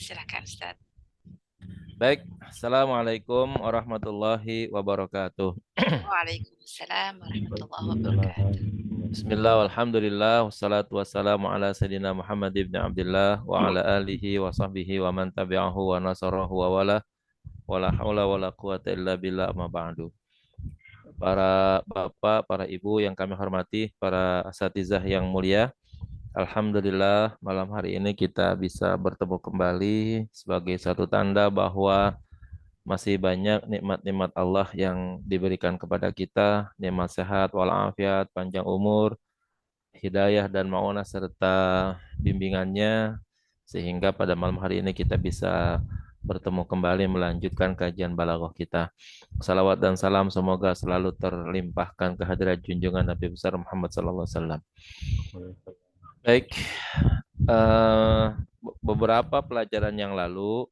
Silakan Ustaz. Baik, Assalamualaikum warahmatullahi wabarakatuh. Waalaikumsalam warahmatullahi wabarakatuh. Bismillah, alhamdulillah, wassalatu wassalamu ala sayyidina Muhammad ibn Abdullah wa ala alihi wa sahbihi wa man tabi'ahu wa nasarahu wa la hawla wa la quwata illa billah amma ba'du. Para bapak, para ibu yang kami hormati, para asatizah yang mulia, alhamdulillah malam hari ini kita bisa bertemu kembali sebagai satu tanda bahwa masih banyak nikmat-nikmat Allah yang diberikan kepada kita, nikmat sehat, walafiat, panjang umur, hidayah dan maunah serta bimbingannya, sehingga pada malam hari ini kita bisa bertemu kembali melanjutkan kajian balaghah kita. Salawat dan salam semoga selalu terlimpahkan kehadirat junjungan Nabi besar Muhammad SAW. Baik, eh, beberapa pelajaran yang lalu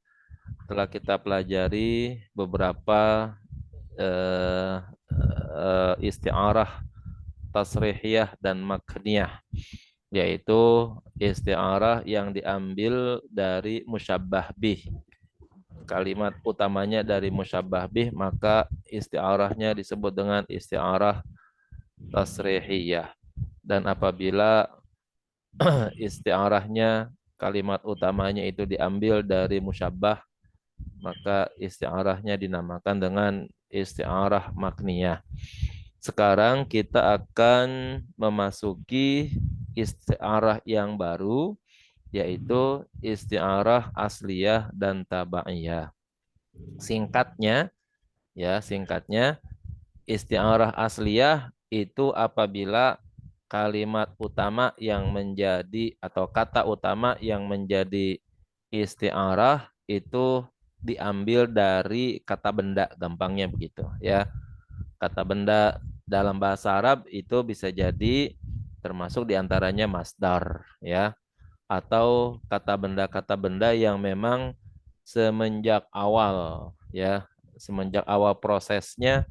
telah kita pelajari beberapa eh, isti'arah tasrihiyah dan makniyah, yaitu isti'arah yang diambil dari musyabbah bih. Kalimat utamanya dari musyabbah bih, maka isti'arahnya disebut dengan isti'arah tasrihiyah. Dan apabila isti'arahnya kalimat utamanya itu diambil dari musyabbah, maka isti'arahnya dinamakan dengan isti'arah makniyah. Sekarang kita akan memasuki isti'arah yang baru, yaitu isti'arah asliyah dan tabaiyah. Singkatnya, singkatnya isti'arah asliyah itu apabila kalimat utama yang menjadi atau kata utama yang menjadi isti'arah itu diambil dari kata benda, gampangnya begitu ya. Kata benda dalam bahasa Arab itu bisa jadi termasuk diantaranya masdar ya, atau kata benda yang memang semenjak awal ya, semenjak awal prosesnya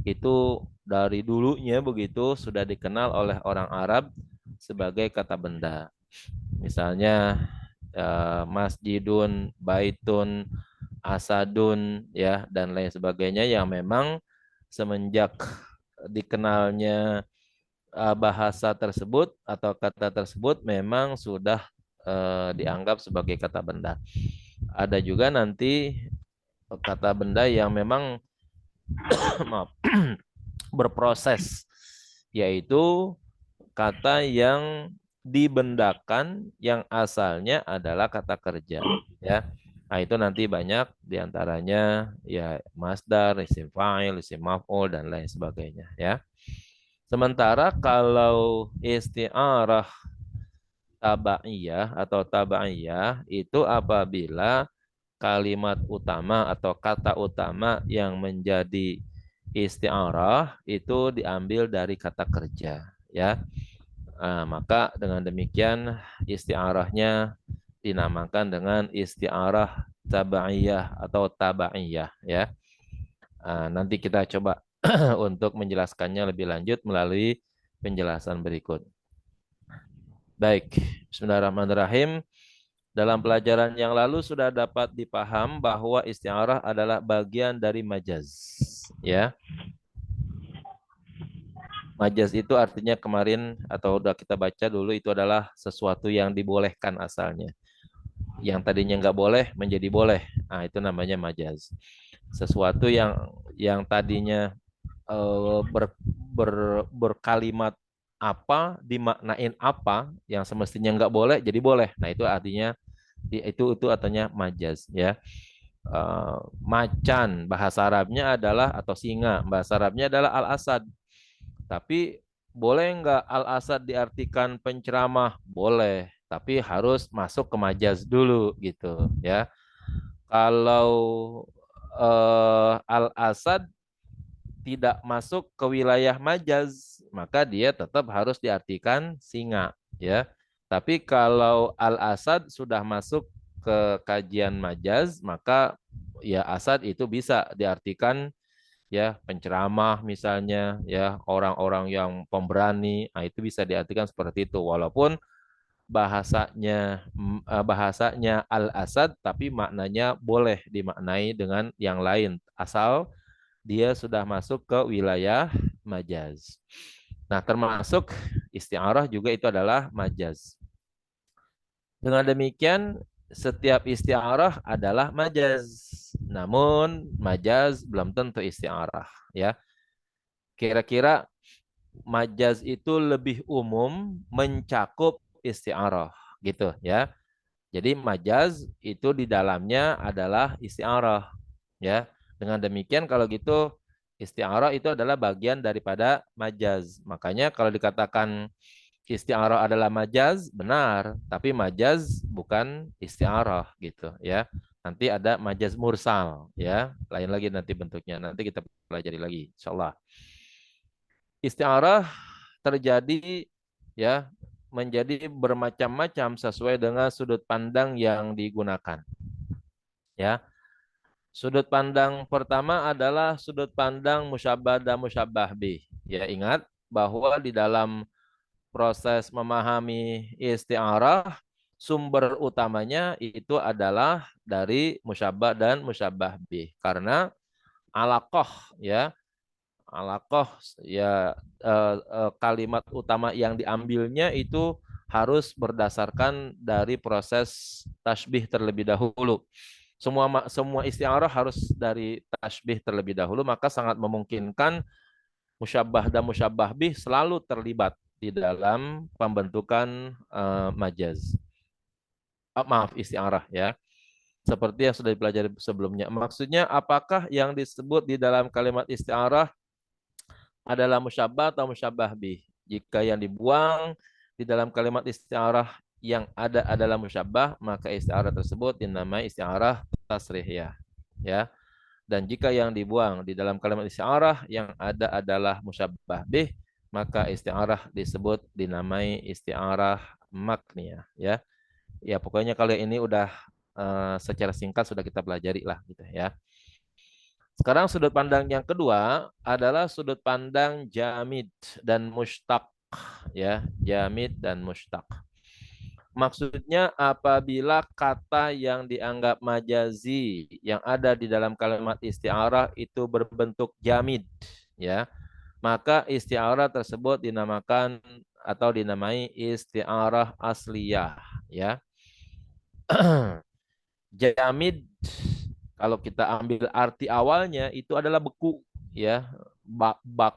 itu dari dulunya begitu sudah dikenal oleh orang Arab sebagai kata benda. Misalnya masjidun, baitun, asadun ya dan lain sebagainya yang memang semenjak dikenalnya bahasa tersebut atau kata tersebut memang sudah dianggap sebagai kata benda. Ada juga nanti kata benda yang memang maaf, berproses, yaitu kata yang dibendakan yang asalnya adalah kata kerja ya. Nah, itu nanti banyak diantaranya ya masdar, isim fa'il, isim maf'ul dan lain sebagainya ya. Sementara kalau isti'arah tabaiyah atau tabaiyah itu apabila kalimat utama atau kata utama yang menjadi isti'arah itu diambil dari kata kerja ya. Maka dengan demikian isti'arahnya dinamakan dengan isti'arah tabaiyah atau tabaiyah ya. Nanti kita coba untuk menjelaskannya lebih lanjut melalui penjelasan berikut. Baik, bismillahirrahmanirrahim. Dalam pelajaran yang lalu sudah dapat dipaham bahwa isti'arah adalah bagian dari majaz. Ya, majaz itu artinya kemarin atau udah kita baca dulu itu adalah sesuatu yang dibolehkan asalnya. Yang tadinya nggak boleh menjadi boleh. Nah, itu namanya majaz. Sesuatu yang tadinya berkalimat apa, dimaknain apa, yang semestinya nggak boleh jadi boleh. Nah, itu artinya itu artinya majaz ya. Macan bahasa Arabnya adalah atau singa bahasa Arabnya adalah al-asad. Tapi boleh nggak al-asad diartikan penceramah? Boleh, tapi harus masuk ke majaz dulu gitu ya. Kalau al-asad tidak masuk ke wilayah majaz, maka dia tetap harus diartikan singa ya. Tapi kalau al-asad sudah masuk ke kajian majaz, maka ya asad itu bisa diartikan ya penceramah misalnya ya, orang-orang yang pemberani. Nah, itu bisa diartikan seperti itu walaupun bahasanya Al-Asad, tapi maknanya boleh dimaknai dengan yang lain asal dia sudah masuk ke wilayah majaz. Nah, termasuk isti'arah juga itu adalah majaz. Dengan demikian, setiap isti'arah adalah majaz. Namun, majaz belum tentu isti'arah. Ya, kira-kira majaz itu lebih umum mencakup isti'arah, gitu ya. Jadi majaz itu di dalamnya adalah isti'arah, ya. Dengan demikian kalau gitu isti'arah itu adalah bagian daripada majaz. Makanya kalau dikatakan isti'arah adalah majaz, benar, tapi majaz bukan isti'arah gitu ya. Nanti ada majaz mursal ya, lain lagi nanti bentuknya. Nanti kita pelajari lagi insyaallah. Isti'arah terjadi ya menjadi bermacam-macam sesuai dengan sudut pandang yang digunakan. Ya. Sudut pandang pertama adalah sudut pandang musyabbah dan musyabbah bih. Ya, ingat bahwa di dalam proses memahami isti'arah sumber utamanya itu adalah dari musyabbah dan musyabbah bih. Karena alaqah ya, alaqah ya kalimat utama yang diambilnya itu harus berdasarkan dari proses tasbih terlebih dahulu. Semua isti'arah harus dari tasbih terlebih dahulu, maka sangat memungkinkan musyabbah dan musyabbah bih selalu terlibat di dalam pembentukan majaz. Maaf, isti'arah ya. Seperti yang sudah dipelajari sebelumnya. Maksudnya apakah yang disebut di dalam kalimat isti'arah adalah musyabbah atau musyabbah bih? Jika yang dibuang di dalam kalimat isti'arah yang ada adalah musyabbah, maka isti'arah tersebut dinamai isti'arah tasrihiyah. Ya. Dan jika yang dibuang di dalam kalimat isti'arah yang ada adalah musyabbah bih, maka isti'arah disebut dinamai isti'arah makniyah ya. Ya, pokoknya kalau ini udah secara singkat sudah kita pelajari lah gitu ya. Sekarang sudut pandang yang kedua adalah sudut pandang jamid dan mushtaq ya, jamid dan mushtaq. Maksudnya apabila kata yang dianggap majazi yang ada di dalam kalimat isti'arah itu berbentuk jamid ya, maka isti'arah tersebut dinamakan atau dinamai isti'arah asliyah ya. Jamid kalau kita ambil arti awalnya itu adalah beku ya,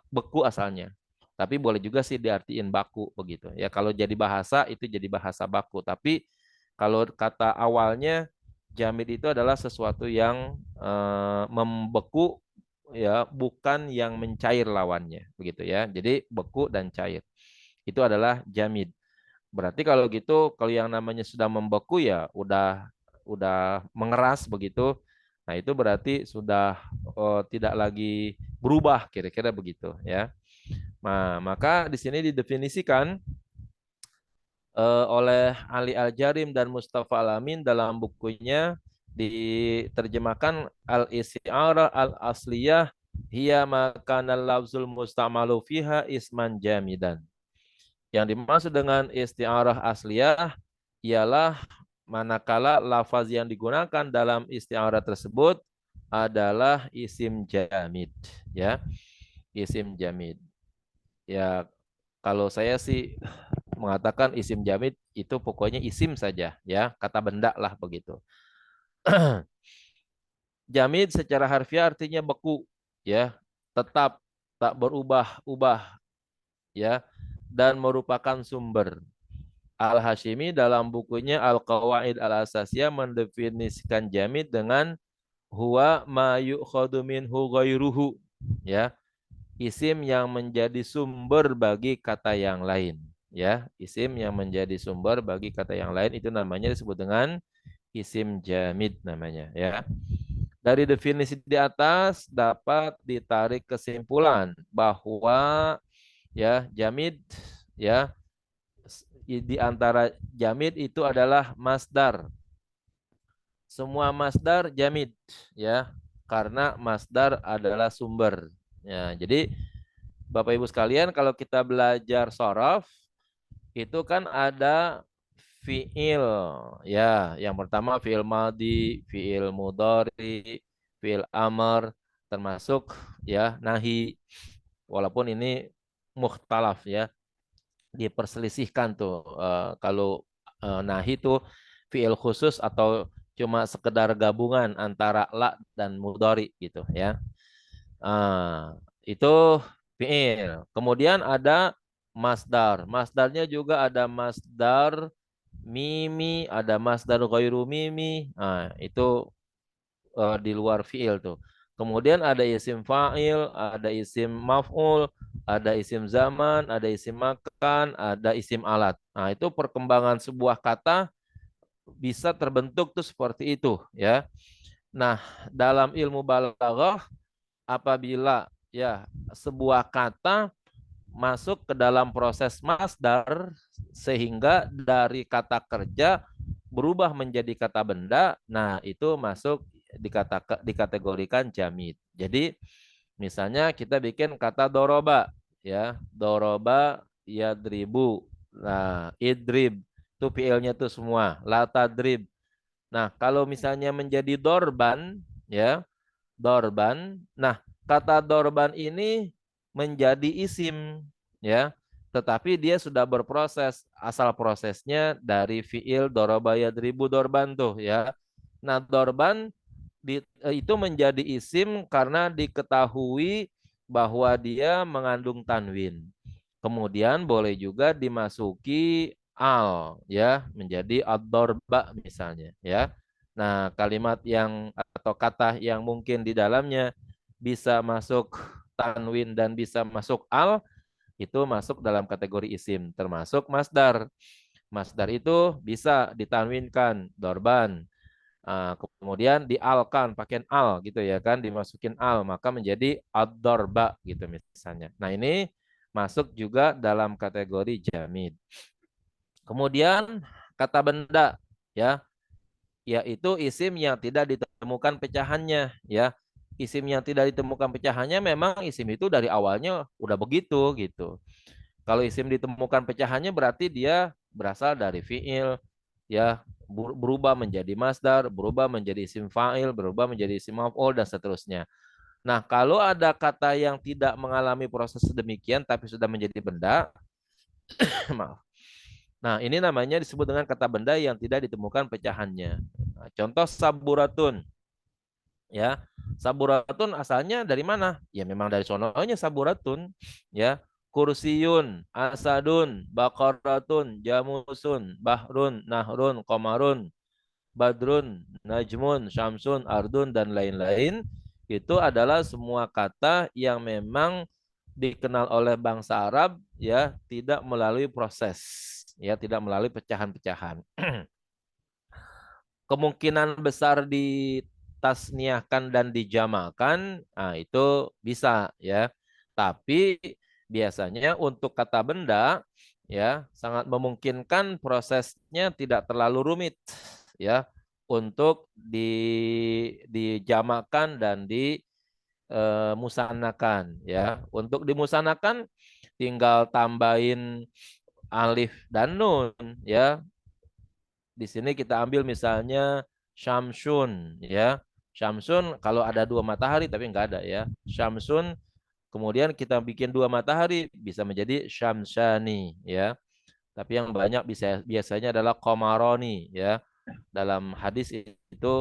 beku asalnya. Tapi boleh juga sih diartiin baku begitu. Ya kalau jadi bahasa itu jadi bahasa baku. Tapi kalau kata awalnya jamid itu adalah sesuatu yang membeku ya, bukan yang mencair lawannya begitu ya. Jadi beku dan cair. Itu adalah jamid. Berarti kalau gitu kalau yang namanya sudah membeku ya udah mengeras begitu. Nah, itu berarti sudah tidak lagi berubah kira-kira begitu ya. Nah, maka di sini didefinisikan oleh Ali Al-Jarim dan Mustafa Alamin dalam bukunya diterjemahkan al-isti'arah al-asliyah hiya makanal lafzul musta'malu fiha isman jamidan. Yang dimaksud dengan isti'arah asliyah ialah manakala lafaz yang digunakan dalam isti'arah tersebut adalah isim jamid ya, isim jamid ya. Kalau saya sih mengatakan isim jamid itu pokoknya isim saja ya, kata benda lah begitu. Jamid secara harfiah artinya beku ya, tetap tak berubah-ubah ya, dan merupakan sumber. Al-Hashimi dalam bukunya Al-Qawaid Al-Asasiyah mendefinisikan jamid dengan huwa ma yu'khadu minhu ghairuhu ya, isim yang menjadi sumber bagi kata yang lain ya, isim yang menjadi sumber bagi kata yang lain itu namanya disebut dengan isim jamid namanya ya. Dari definisi di atas dapat ditarik kesimpulan bahwa ya jamid ya, di antara jamid itu adalah masdar. Semua masdar jamid ya, karena masdar adalah sumber. Ya, jadi Bapak Ibu sekalian kalau kita belajar sorof itu kan ada fiil ya, yang pertama fiil madhi, fiil mudhari, fiil amr, termasuk ya nahi, walaupun ini mukhtalaf ya, diperselisihkan tuh kalau nahi itu fiil khusus atau cuma sekedar gabungan antara la dan mudhari gitu ya. Itu fiil. Kemudian ada masdar. Masdarnya juga ada masdar mimi, ada masdar ghairu mimi. Itu di luar fiil tuh. Kemudian ada isim fa'il, ada isim maf'ul, ada isim zaman, ada isim makan, ada isim alat. Nah, itu perkembangan sebuah kata bisa terbentuk tuh seperti itu ya. Nah, dalam ilmu balaghah apabila ya sebuah kata masuk ke dalam proses masdar sehingga dari kata kerja berubah menjadi kata benda, nah itu masuk dikategorikan jamid. Jadi misalnya kita bikin kata doroba ya, doroba yadribu. Nah, idrib itu fiilnya tuh semua, la tadrib. Nah, kalau misalnya menjadi dorban ya, dorban. Nah, kata dorban ini menjadi isim ya, tetapi dia sudah berproses. Asal prosesnya dari fiil doroba yadribu dorban tuh ya. Nah, dorban itu menjadi isim karena diketahui bahwa dia mengandung tanwin. Kemudian boleh juga dimasuki al ya, menjadi ad-dorba misalnya ya. Nah, kalimat yang atau kata yang mungkin di dalamnya bisa masuk tanwin dan bisa masuk al itu masuk dalam kategori isim, termasuk masdar. Masdar itu bisa ditanwinkan dorban. Kemudian dialkan pakai al gitu ya kan, dimasukin al maka menjadi ad-dorba gitu misalnya. Nah, ini masuk juga dalam kategori jamid. Kemudian kata benda ya, yaitu isim yang tidak ditemukan pecahannya ya. Isim yang tidak ditemukan pecahannya memang isim itu dari awalnya udah begitu gitu. Kalau isim ditemukan pecahannya berarti dia berasal dari fiil ya, berubah menjadi masdar, berubah menjadi isim fa'il, berubah menjadi isim maf'ul dan seterusnya. Nah, kalau ada kata yang tidak mengalami proses sedemikian tapi sudah menjadi benda, maaf. Nah, ini namanya disebut dengan kata benda yang tidak ditemukan pecahannya. Nah, contoh saburatun. Ya, saburatun asalnya dari mana? Ya memang dari sononya saburatun. Ya, kursiyun, asadun, baqaratun, jamusun, bahrun, nahrun, qamarun, badrun, najmun, syamsun, ardun dan lain-lain. Itu adalah semua kata yang memang dikenal oleh bangsa Arab ya, tidak melalui proses, ya tidak melalui pecahan-pecahan. Kemungkinan besar ditasniahkan dan dijamakan, nah itu bisa ya. Tapi biasanya untuk kata benda ya sangat memungkinkan prosesnya tidak terlalu rumit ya untuk dijamakan dan dimusanakan ya. Untuk dimusanakan tinggal tambahin alif dan nun ya. Di sini kita ambil misalnya Syamsun ya. Syamsun kalau ada dua matahari tapi enggak ada ya. Syamsun kemudian kita bikin dua matahari bisa menjadi Syamsani ya. Tapi yang banyak biasanya adalah Qamaroni ya. Dalam hadis itu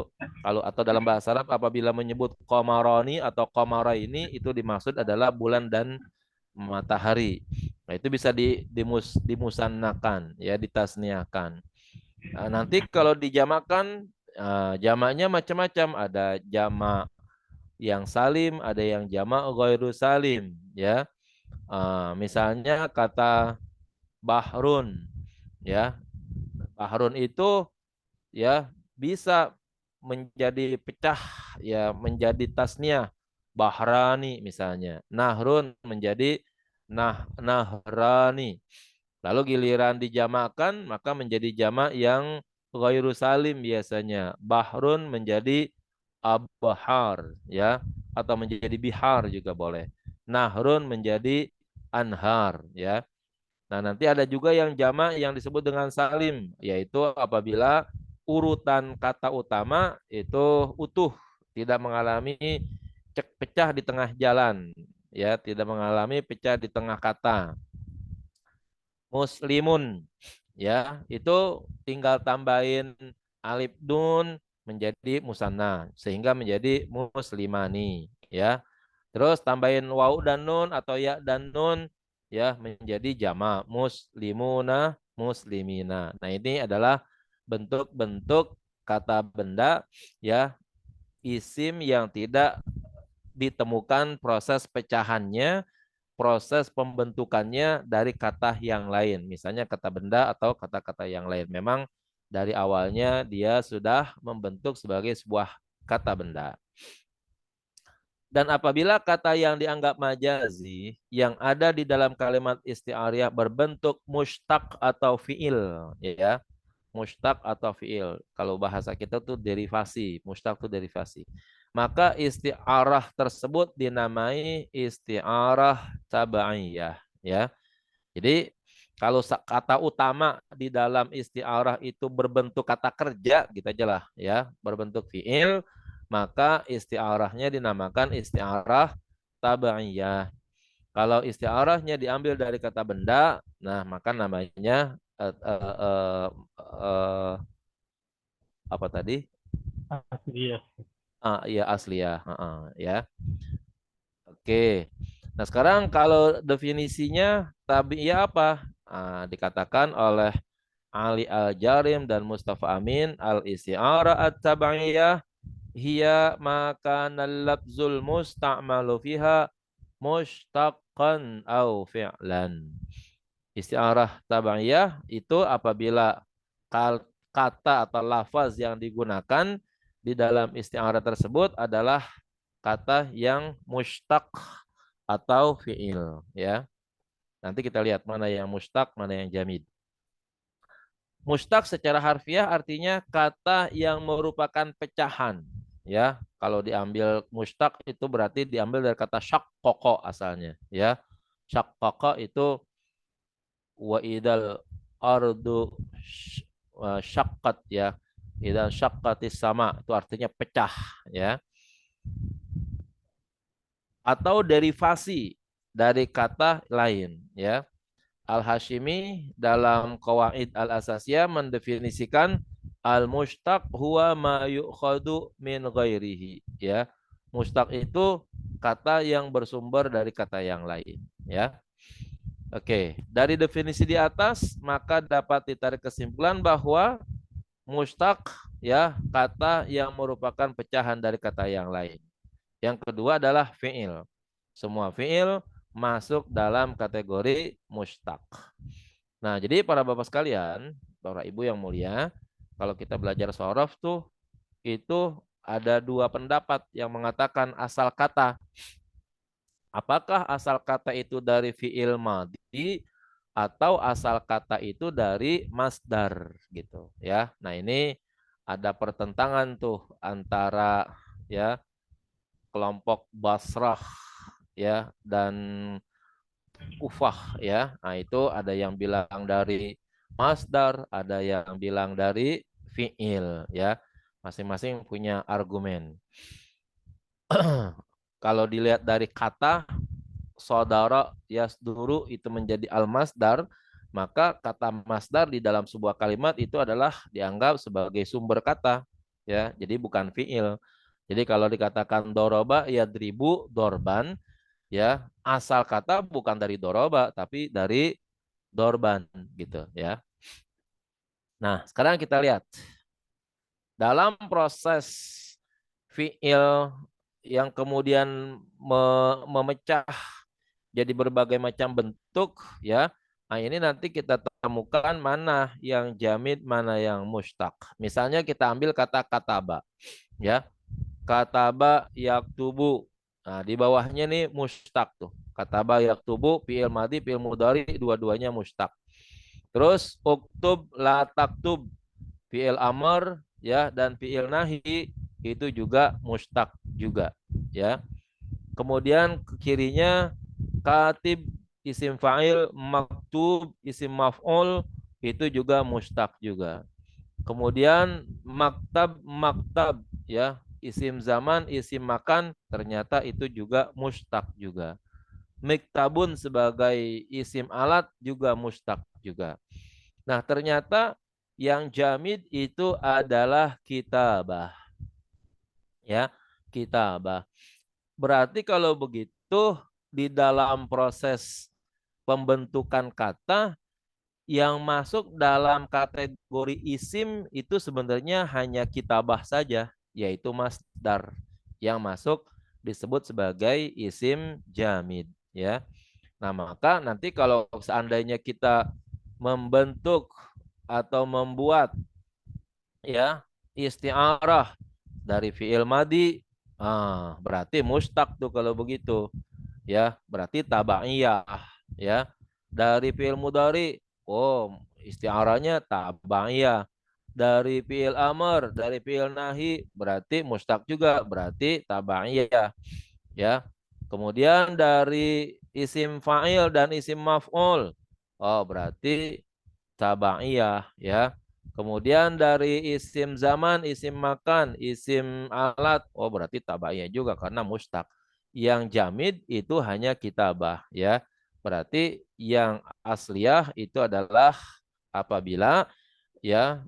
kalau atau dalam bahasa Arab apabila menyebut Qamaroni atau Qamaraini itu dimaksud adalah bulan dan matahari. Nah, itu bisa dimusannakan ya, ditasniahkan. Nanti kalau dijamakan, jamaknya macam-macam. Ada jamak yang salim, ada yang jamak ghairu salim, ya. Misalnya kata bahrun, ya. Bahrun itu ya bisa menjadi pecah, ya menjadi tasniah. Bahrani misalnya. Nahrun menjadi nahrani. Lalu giliran dijamakkan maka menjadi jamak yang ghairu salim biasanya. Bahrun menjadi abhar ya atau menjadi bihar juga boleh. Nahrun menjadi anhar ya. Nah, nanti ada juga yang jamak yang disebut dengan salim, yaitu apabila urutan kata utama itu utuh, tidak mengalami pecah di tengah jalan, ya, tidak mengalami pecah di tengah kata. Muslimun, ya, itu tinggal tambahin alif nun menjadi musanna sehingga menjadi muslimani, ya. Terus tambahin waw dan nun atau ya dan nun, ya, menjadi jama muslimuna muslimina. Nah, ini adalah bentuk-bentuk kata benda, ya, isim yang tidak ditemukan proses pecahannya, proses pembentukannya dari kata yang lain. Misalnya kata benda atau kata-kata yang lain. Memang dari awalnya dia sudah membentuk sebagai sebuah kata benda. Dan apabila kata yang dianggap majazi yang ada di dalam kalimat isti'ariyah berbentuk mushtaq atau fi'il, ya, mushtaq atau fi'il. Kalau bahasa kita tuh derivasi, mushtaq itu derivasi. Maka isti'arah tersebut dinamai isti'arah tabaiyah, ya. Jadi kalau kata utama di dalam isti'arah itu berbentuk kata kerja, gitu aja lah, ya, berbentuk fi'il, maka isti'arahnya dinamakan isti'arah tabaiyah. Kalau isti'arahnya diambil dari kata benda, nah maka namanya apa tadi? Iya. Ya asliyah, ya. Oke. Nah, sekarang kalau definisinya tabi'iyah apa? Dikatakan oleh Ali Al-Jarim dan Mustafa Amin, al-isti'arah at-tabi'iyah hiya maka al-lafzul musta'malu fiha mushtaqan au fi'lan. Isti'arah tabi'iyah itu apabila kata atau lafaz yang digunakan di dalam isti'arah tersebut adalah kata yang mushtaq atau fi'il, ya. Nanti kita lihat mana yang mushtaq, mana yang jamid. Mushtaq secara harfiah artinya kata yang merupakan pecahan, ya. Kalau diambil mushtaq itu berarti diambil dari kata syaqqaqa asalnya, ya. Syaqqaqa itu wa idal ardu syaqqat, ya. Idal syaqqatis sama itu artinya pecah, ya. Atau derivasi dari kata lain, ya. Al-Hashimi dalam Qawaid Al-Asasiyah mendefinisikan al-mushtaq huwa ma yu'khadu min ghairihi, ya. Mushtaq itu kata yang bersumber dari kata yang lain, ya. Oke, dari definisi di atas maka dapat ditarik kesimpulan bahwa mushtaq, ya, kata yang merupakan pecahan dari kata yang lain. Yang kedua adalah fi'il. Semua fi'il masuk dalam kategori mushtaq. Nah, jadi para bapak sekalian, bapak ibu yang mulia, kalau kita belajar shorof tuh, itu ada dua pendapat yang mengatakan asal kata. Apakah asal kata itu dari fi'il madhi atau asal kata itu dari masdar gitu, ya. Nah, ini ada pertentangan tuh antara, ya, kelompok Basrah, ya, dan Kufah, ya. Nah, itu ada yang bilang dari masdar, ada yang bilang dari fi'il, ya. Masing-masing punya argumen. Kalau dilihat dari kata saudara yasduru itu menjadi al-masdar, maka kata masdar di dalam sebuah kalimat itu adalah dianggap sebagai sumber kata, ya. Jadi bukan fi'il. Jadi kalau dikatakan doroba yadribu dorban, ya, asal kata bukan dari doroba tapi dari dorban gitu, ya. Nah, sekarang kita lihat dalam proses fiil yang kemudian memecah jadi berbagai macam bentuk, ya. Nah, ini nanti kita temukan mana yang jamid, mana yang mushtaq. Misalnya kita ambil kata kataba, ya. Kataba yaktubu. Nah, di bawahnya nih mushtaq tuh. Kataba yaktubu, fi'il madhi, fi'il mudhari, dua-duanya mushtaq. Terus uktub la taktub, fi'il amr, ya, dan fi'il nahi itu juga mushtaq juga, ya. Kemudian ke kirinya katib isim fa'il, maktub, isim maf'ul itu juga mustaq juga. Kemudian maktab ya, isim zaman, isim makan ternyata itu juga mustaq juga. Miktabun sebagai isim alat juga mustaq juga. Nah, ternyata yang jamid itu adalah kitabah ya, kitabah. Berarti kalau begitu di dalam proses pembentukan kata yang masuk dalam kategori isim itu sebenarnya hanya kitabah saja, yaitu masdar yang masuk disebut sebagai isim jamid ya. Nah, maka nanti kalau seandainya kita membentuk atau membuat ya isti'arah dari fiil madi, berarti mustaq tuh kalau begitu ya, berarti tabaiyah ya. Dari fiil mudhari, oh isti'arahnya tabaiyah. Dari fiil amr, dari fiil nahi berarti mustaq juga, berarti tabaiyah ya. Kemudian dari isim fa'il dan isim maf'ul, oh berarti tabaiyah ya. Kemudian dari isim zaman, isim makan, isim alat, oh berarti tabaiyah juga karena mustaq. Yang jamid itu hanya kitabah ya. Berarti yang asliyah itu adalah apabila ya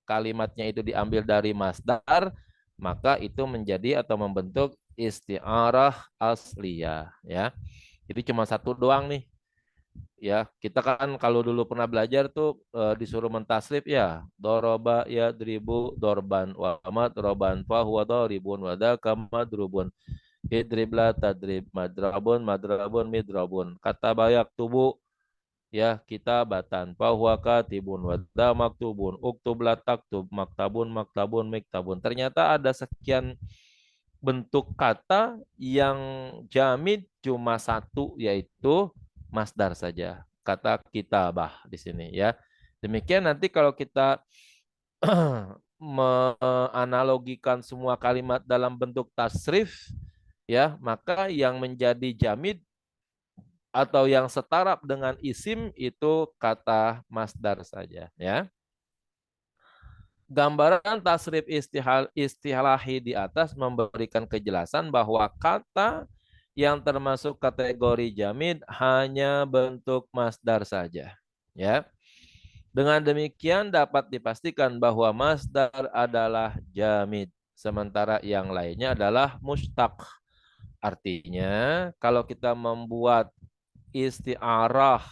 kalimatnya itu diambil dari masdar, maka itu menjadi atau membentuk isti'arah asliyah ya. Itu cuma satu doang nih ya. Kita kan kalau dulu pernah belajar tuh disuruh mentasrif ya, doroba ya dribu dorban wa madroban fa huwa doribun wa dzaka madrubun idribla tadrib madrabun madrabun midrabun kata bayak tubuh ya kita batan fa huwa katibun wa dza maktubun uktub la taktub maktabun maktabun miktabun. Ternyata ada sekian bentuk kata yang jamid cuma satu, yaitu masdar saja. Kata kitabah di sini ya. Demikian nanti kalau kita menganalogikan semua kalimat dalam bentuk tasrif ya, maka yang menjadi jamid atau yang setara dengan isim itu kata masdar saja ya. Gambaran tasrif istilahi di atas memberikan kejelasan bahwa kata yang termasuk kategori jamid hanya bentuk masdar saja. Ya. Dengan demikian dapat dipastikan bahwa masdar adalah jamid, sementara yang lainnya adalah mustaq. Artinya, kalau kita membuat isti'arah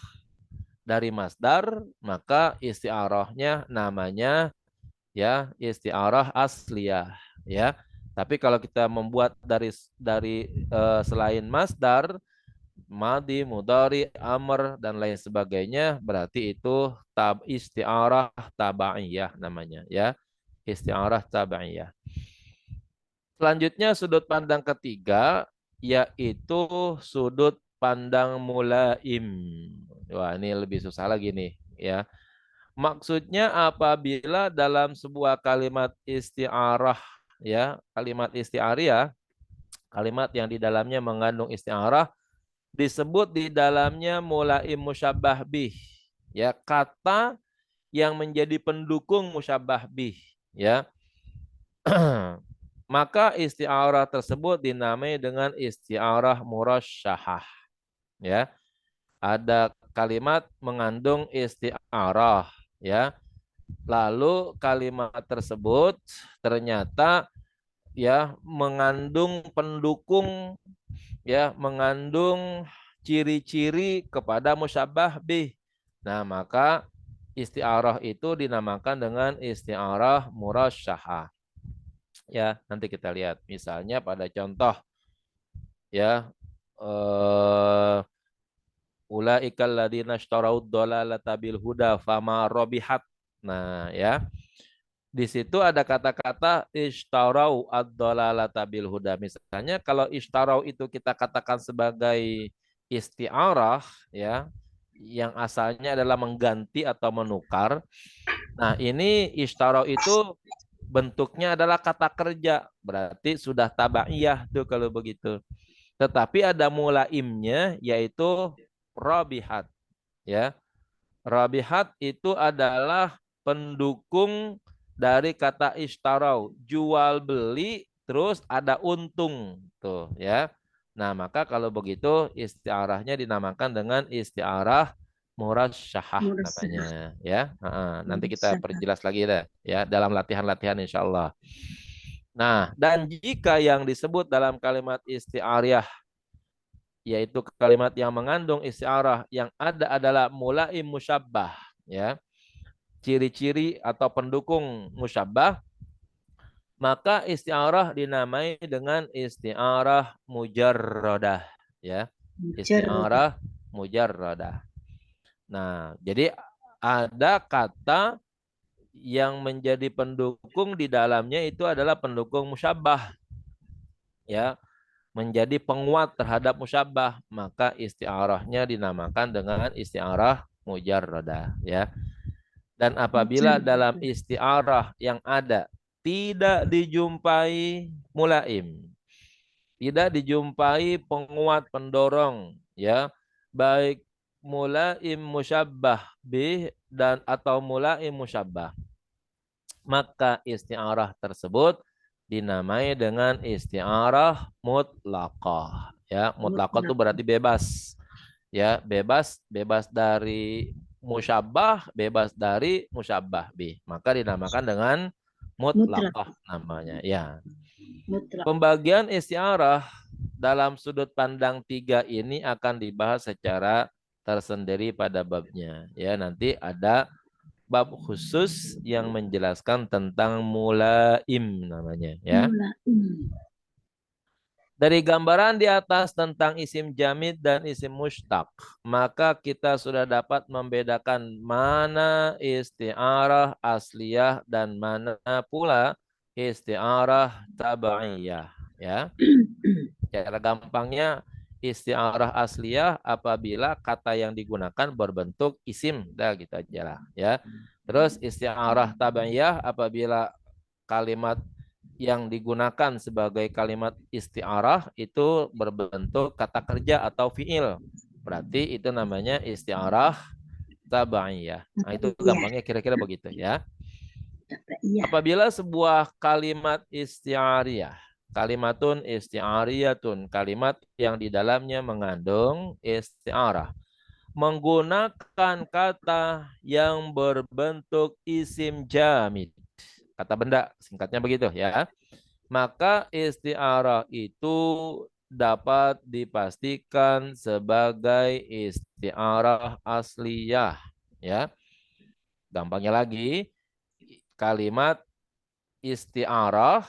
dari masdar, maka isti'arahnya namanya ya isti'arah asliyah ya. Tapi kalau kita membuat dari selain masdar, madi, mudhari, amr dan lain sebagainya, berarti itu isti'arah tabaiyah namanya ya. Isti'arah tabaiyah. Selanjutnya sudut pandang ketiga yaitu sudut pandang mulaim. Wah, ini lebih susah lagi nih ya. Maksudnya apabila dalam sebuah kalimat isti'arah ya, kalimat isti'ariyah, kalimat yang di dalamnya mengandung isti'arah disebut di dalamnya mulaim musyabbah bih. Ya, kata yang menjadi pendukung musyabbah bih ya. Maka isti'arah tersebut dinamai dengan isti'arah murasyahah ya. Ada kalimat mengandung isti'arah ya. Lalu kalimat tersebut ternyata ya mengandung pendukung ya, mengandung ciri-ciri kepada musyabbah bih. Nah, maka isti'arah itu dinamakan dengan isti'arah murasyahah. Ya, nanti kita lihat misalnya pada contoh ya ulaikal ladzina ishtaraud dhalalata bil huda fama rabihat. Nah, ya. Di situ ada kata-kata ishtarau ad-dhalalata bil huda. Misalnya kalau ishtarau itu kita katakan sebagai isti'arah ya, yang asalnya adalah mengganti atau menukar. Nah, ini ishtarau itu bentuknya adalah kata kerja. Berarti sudah tabaiyah tuh kalau begitu. Tetapi ada mulaimnya yaitu rabihat, ya. Rabihat itu adalah pendukung dari kata istarau, jual beli terus ada untung tuh, ya. Nah, maka kalau begitu istiarahnya dinamakan dengan istiarah murasyahah Murasyah. namanya, ya. Nanti kita Murasyah. perjelas lagi deh, ya, dalam latihan-latihan insya Allah. Nah, dan jika yang disebut dalam kalimat istiarah yaitu kalimat yang mengandung istiarah yang ada adalah mulaim musyabbah, ya. Ciri-ciri atau pendukung musyabbah, maka istiarah dinamai dengan istiarah mujarradah, ya. Mujarradah. Istiarah mujarradah. Nah, jadi ada kata yang menjadi pendukung di dalamnya itu adalah pendukung musyabbah, ya, menjadi penguat terhadap musyabbah, maka istiarahnya dinamakan dengan istiarah mujarradah, ya. Dan apabila dalam Mujarradah. istiarah yang ada tidak dijumpai mulaim, tidak dijumpai penguat pendorong, ya, baik mulaim musyabbah bih dan atau mulaim musyabbah, maka istiarah tersebut dinamai dengan istiarah mutlaqah, ya. Mutlaqah itu Mutlak. berarti bebas, ya, bebas dari musyabbah, bebas dari musyabbah bih, maka dinamakan dengan Mutlak. mutlaqah namanya, ya. Mutlak. Pembagian istiarah dalam sudut pandang tiga ini akan dibahas secara tersendiri pada babnya, ya. Nanti ada bab khusus yang menjelaskan tentang mulaim namanya, ya. Mulaim. Dari gambaran di atas tentang isim jamid dan isim mushtaq, maka kita sudah dapat membedakan mana isti'arah asliyah dan mana pula isti'arah tabaiyah, ya. Cara gampangnya isti'arah asliyah apabila kata yang digunakan berbentuk isim, dah gitu aja lah, ya. Terus isti'arah tabaiyah apabila kalimat yang digunakan sebagai kalimat isti'arah itu berbentuk kata kerja atau fiil. Berarti itu namanya isti'arah tabaiyah. Nah, itu Iya. gampangnya kira-kira begitu, ya. Iya. Apabila sebuah kalimat isti'ariyah, kalimatun isti'ariyatun, kalimat yang di dalamnya mengandung isti'arah, menggunakan kata yang berbentuk isim jamid, kata benda, singkatnya begitu, ya. Maka isti'arah itu dapat dipastikan sebagai isti'arah asliyah, ya. Gampangnya lagi, kalimat isti'arah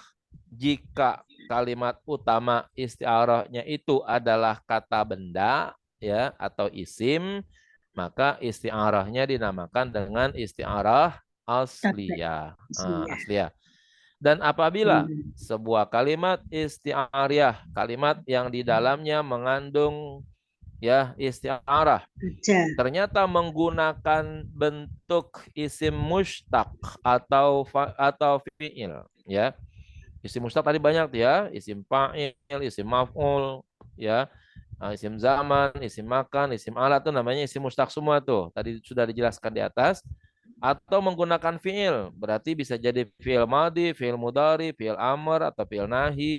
jika kalimat utama isti'arahnya itu adalah kata benda, ya, atau isim, maka isti'arahnya dinamakan dengan isti'arah asliyah. Asliyah. Asliyah. Dan apabila sebuah kalimat isti'ariyah, kalimat yang di dalamnya mengandung, ya, isti'arah, ternyata menggunakan bentuk isim mushtaq atau fi'il, ya. Isim mushtaq tadi banyak, ya, isim fa'il, isim maf'ul, ya. Isim zaman, isim makan, isim alat itu namanya isim mushtaq semua tuh. Tadi sudah dijelaskan di atas. Atau menggunakan fi'il, berarti bisa jadi fi'il madi, fi'il mudhari, fi'il amr, atau fi'il nahi.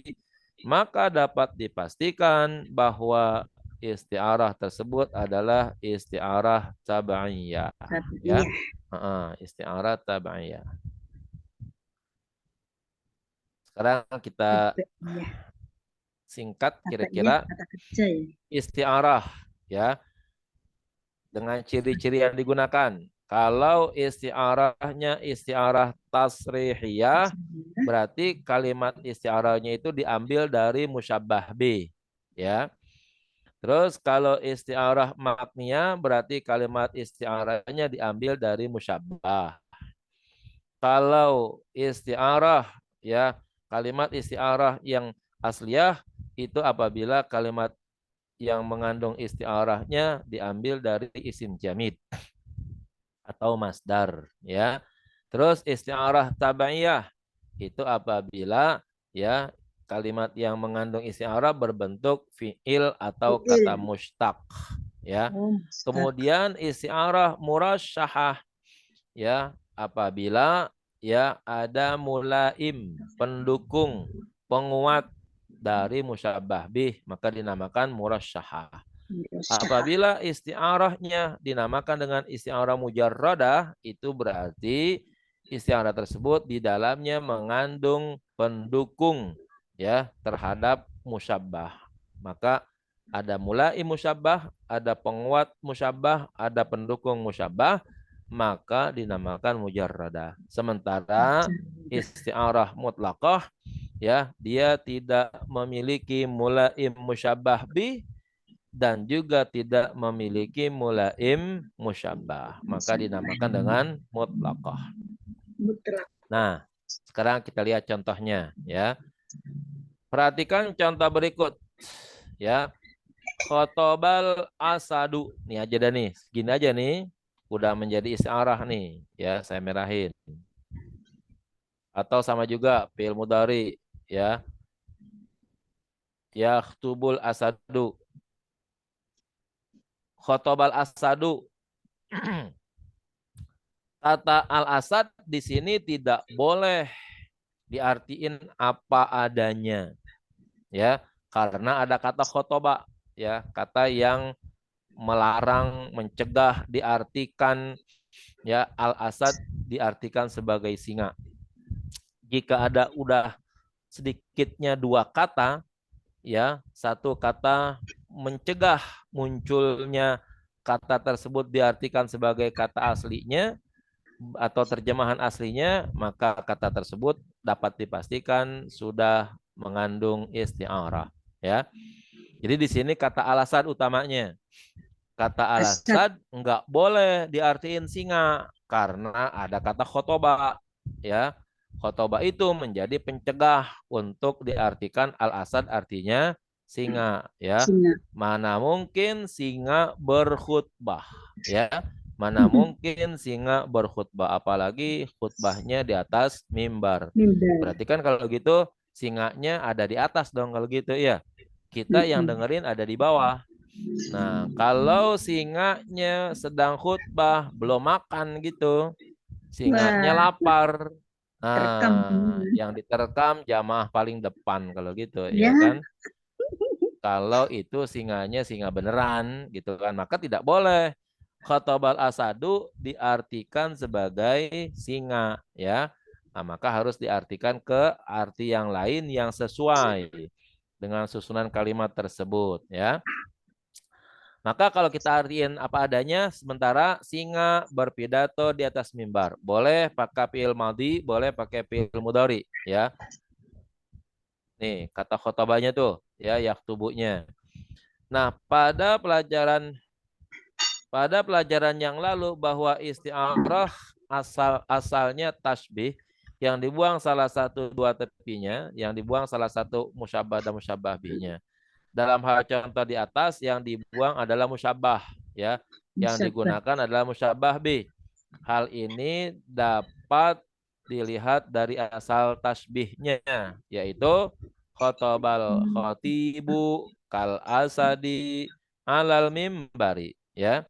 Maka dapat dipastikan bahwa isti'arah tersebut adalah isti'arah tabaiyah, ya. Isti'arah tabaiyah. Sekarang kita singkat kira-kira isti'arah, ya, dengan ciri-ciri yang digunakan. Kalau isti'arahnya isti'arah tasrihiyah, berarti kalimat isti'arahnya itu diambil dari musyabbah bi, ya. Terus kalau isti'arah makniyah berarti kalimat isti'arahnya diambil dari musyabbah. Kalau isti'arah, ya, kalimat isti'arah yang asliyah itu apabila kalimat yang mengandung isti'arahnya diambil dari isim jamid atau masdar, ya. Terus isti'arah tabaiyah itu apabila, ya, kalimat yang mengandung isti'arah berbentuk fi'il atau Fi'il. kata mushtaq, ya. Oh, Kemudian isti'arah murasyahah, ya, apabila ya ada mulaim, pendukung, penguat dari musyabbah bih, maka dinamakan murasyahah. Apabila isti'arahnya dinamakan dengan isti'arah mujarradah, itu berarti isti'arah tersebut di dalamnya mengandung pendukung ya terhadap musyabbah. Maka ada mulai musyabbah, ada penguat musyabbah, ada pendukung musyabbah, maka dinamakan mujarradah. Sementara isti'arah mutlaqah ya, dia tidak memiliki mulaim musyabbah bih dan juga tidak memiliki mulaim musyabbah, maka dinamakan dengan mutlaqah. mutlak. Nah, sekarang kita lihat contohnya ya. Perhatikan contoh berikut ya. Khotobal asadu. Nih aja dah nih, segini aja nih. Udah menjadi isti'arah nih ya, saya merahin. Atau sama juga fi'il mudhari ya. Yakhtubul asadu. Khotobal asadu. Kata al-asad di sini tidak boleh diartiin apa adanya. Ya, karena ada kata khotoba, ya, kata yang melarang, mencegah diartikan ya al-asad diartikan sebagai singa. Jika ada udah sedikitnya dua kata, ya, satu kata mencegah munculnya kata tersebut diartikan sebagai kata aslinya atau terjemahan aslinya, maka kata tersebut dapat dipastikan sudah mengandung isti'arah, ya. Jadi di sini kata al-asad utamanya. Kata al-asad enggak boleh diartiin singa karena ada kata khotoba, ya. Khotoba itu menjadi pencegah untuk diartikan al-asad artinya singa, ya. Mana mungkin singa berkhutbah, ya. Mana mungkin singa berkhutbah, apalagi khutbahnya di atas mimbar. Berarti kan kalau gitu singanya ada di atas dong kalau gitu ya. Kita yang dengerin ada di bawah. Nah, kalau singanya sedang khutbah, belum makan gitu, singanya lapar. Nah, yang diterkam jamaah paling depan kalau gitu, ya kan? Kalau itu singanya singa beneran gitu kan, maka tidak boleh khotobal asadu diartikan sebagai singa, ya. Nah, maka harus diartikan ke arti yang lain yang sesuai dengan susunan kalimat tersebut, ya. Maka kalau kita artiin apa adanya, sementara singa berpidato di atas mimbar, boleh pakai fi'il madhi, boleh pakai fi'il mudhari, ya. Nih, kata khotobahnya tuh, ya, yaktubunya. Nah, pada pelajaran yang lalu bahwa isti'arah asalnya tasbih, yang dibuang salah satu dua tepinya, yang dibuang salah satu musyabbah dan musyabbah bihnya. Dalam hal contoh di atas, yang dibuang adalah musyabbah, ya. Yang digunakan adalah musyabbah bih. Hal ini dapat dilihat dari asal tasbihnya, yaitu khotobal khotibu kal asadi alal mimbari, ya.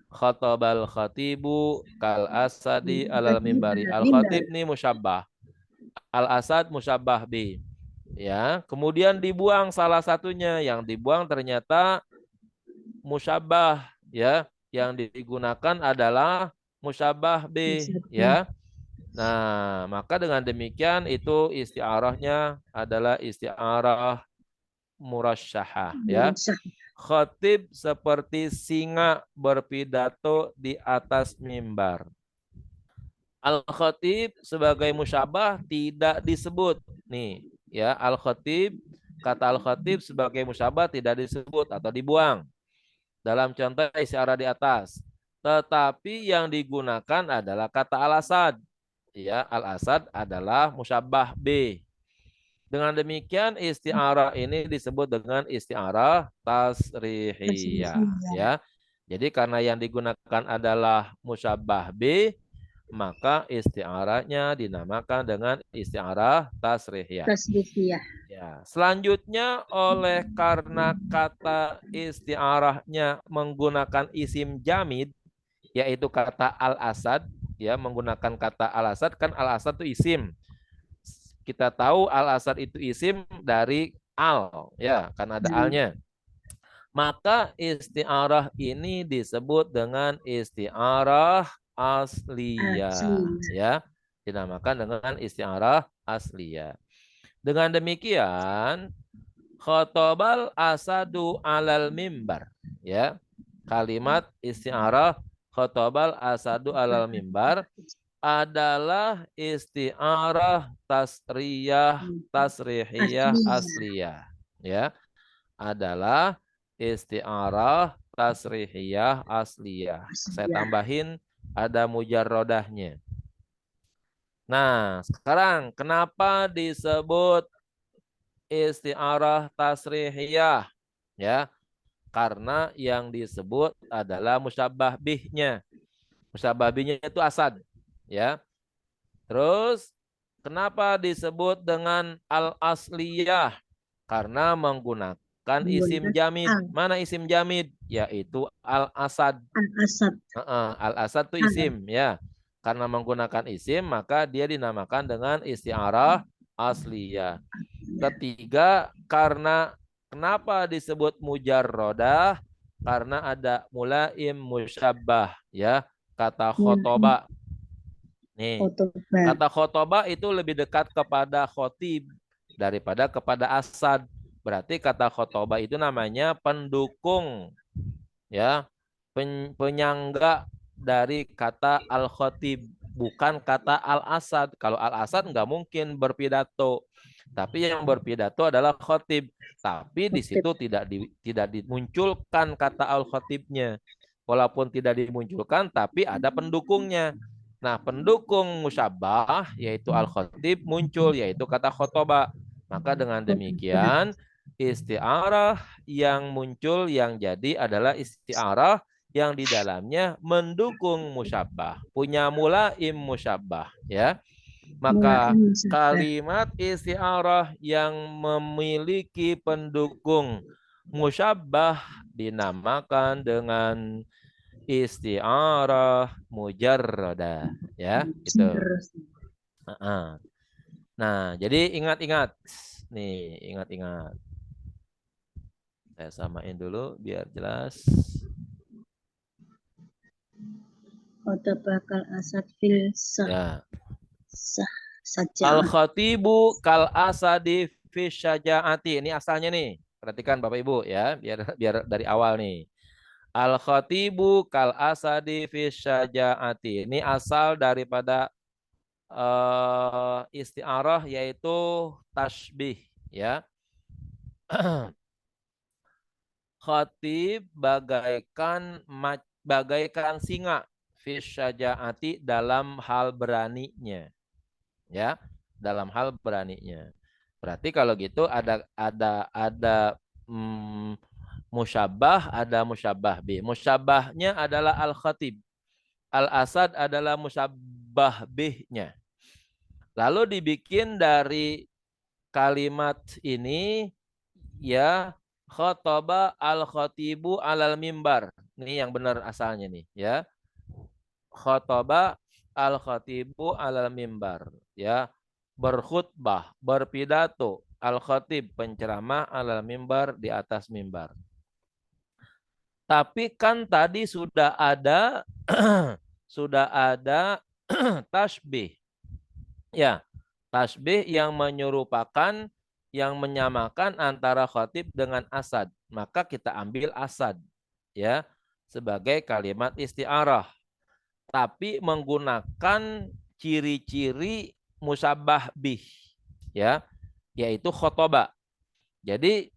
Khotobal khatibu kal asadi alal mimbari. Al khatib ini musyabbah, al asad musyabbah bi, ya. Kemudian dibuang salah satunya, yang dibuang ternyata musyabbah, ya. Yang digunakan adalah musyabbah bi, ya. Nah, maka dengan demikian itu isti'arahnya adalah isti'arah murasyahah, ya. Khatib seperti singa berpidato di atas mimbar. Al-khatib sebagai musyabbah tidak disebut. Nih, ya, al-khatib, kata al-khatib sebagai musyabbah tidak disebut atau dibuang dalam contoh isti'arah di atas. Tetapi yang digunakan adalah kata al-asad. Ya, al-asad adalah musyabbah B. Dengan demikian isti'arah ini disebut dengan isti'arah tasrihiyah, ya. Jadi karena yang digunakan adalah musyabbah B, maka isti'arahnya dinamakan dengan isti'arah tasrihiyah. Tasrihiyah. Ya, selanjutnya oleh karena kata isti'arahnya menggunakan isim jamid, yaitu kata al-asad, ya, menggunakan kata al-asad, kan al-asad itu isim. Kita tahu al-asad itu isim dari al, ya, kan ada alnya. Maka isti'arah ini disebut dengan isti'arah asliyah, ya, dinamakan dengan isti'arah asliyah. Dengan demikian, khotobal asadu alal mimbar, ya. Kalimat isti'arah khotobal asadu alal mimbar adalah isti'arah tasrihiyah asliyah, ya. Adalah isti'arah tasrihiyah asliyah. Saya tambahin ada mujarrodahnya. Nah, sekarang kenapa disebut isti'arah tasrihiyah? Ya, karena yang disebut adalah musyabbah bihnya. Musyabbah bihnya itu asad, ya. Terus kenapa disebut dengan al-asliyah? Karena menggunakan isim jamid. Mana isim jamid? Yaitu al-asad. Al-asad. Al-asad itu isim, ya. Karena menggunakan isim, maka dia dinamakan dengan isti'arah asliyah. Ketiga, karena kenapa disebut mujarrodah? Karena ada mulaim musyabbah, ya. Kata khotoba. Nih, kata khotoba itu lebih dekat kepada khotib daripada kepada asad. Berarti kata khotoba itu namanya pendukung, ya, penyangga dari kata al-khotib, bukan kata al-asad. Kalau al-asad nggak mungkin berpidato, tapi yang berpidato adalah khotib. Tapi di situ tidak dimunculkan kata al-khotibnya. Walaupun tidak dimunculkan, tapi ada pendukungnya. Nah, pendukung musyabbah yaitu al-khotib muncul, yaitu kata khotoba. Maka dengan demikian isti'arah yang muncul yang jadi adalah isti'arah yang di dalamnya mendukung musyabbah, punya mulaim musyabbah, ya. Maka kalimat isti'arah yang memiliki pendukung musyabbah dinamakan dengan isti'arah mujarradah, ya, gitu. Nah, jadi ingat-ingat. Nih, ingat-ingat. Saya samain dulu biar jelas. Khotobakal asad fil Ya. saja. Al-khatibu kal asadi fi syajaati. Ini asalnya nih. Perhatikan Bapak Ibu ya, biar dari awal nih. Al-khatibu kal asadi fi syajaati. Ini asal daripada isti'arah yaitu tasbih, ya. Khatib bagaikan singa fi syajaati dalam hal beraninya, ya, dalam hal beraninya. Berarti kalau gitu ada musyabbah, ada musyabbah bih. Musyabbahnya adalah al-khatib. Al-asad adalah musyabbah bihnya. Lalu dibikin dari kalimat ini, ya, khotoba al-khatibu alal mimbar. Ini yang benar asalnya nih, ya. Khotoba al-khatibu alal mimbar, ya. Berkhutbah, berpidato, al-khatib penceramah alal mimbar di atas mimbar. Tapi kan tadi sudah ada tasbih. Ya, tasbih yang menyerupakan, yang menyamakan antara khatib dengan asad. Maka kita ambil asad, ya, sebagai kalimat isti'arah. Tapi menggunakan ciri-ciri musyabbah bih, ya, yaitu khotoba. Jadi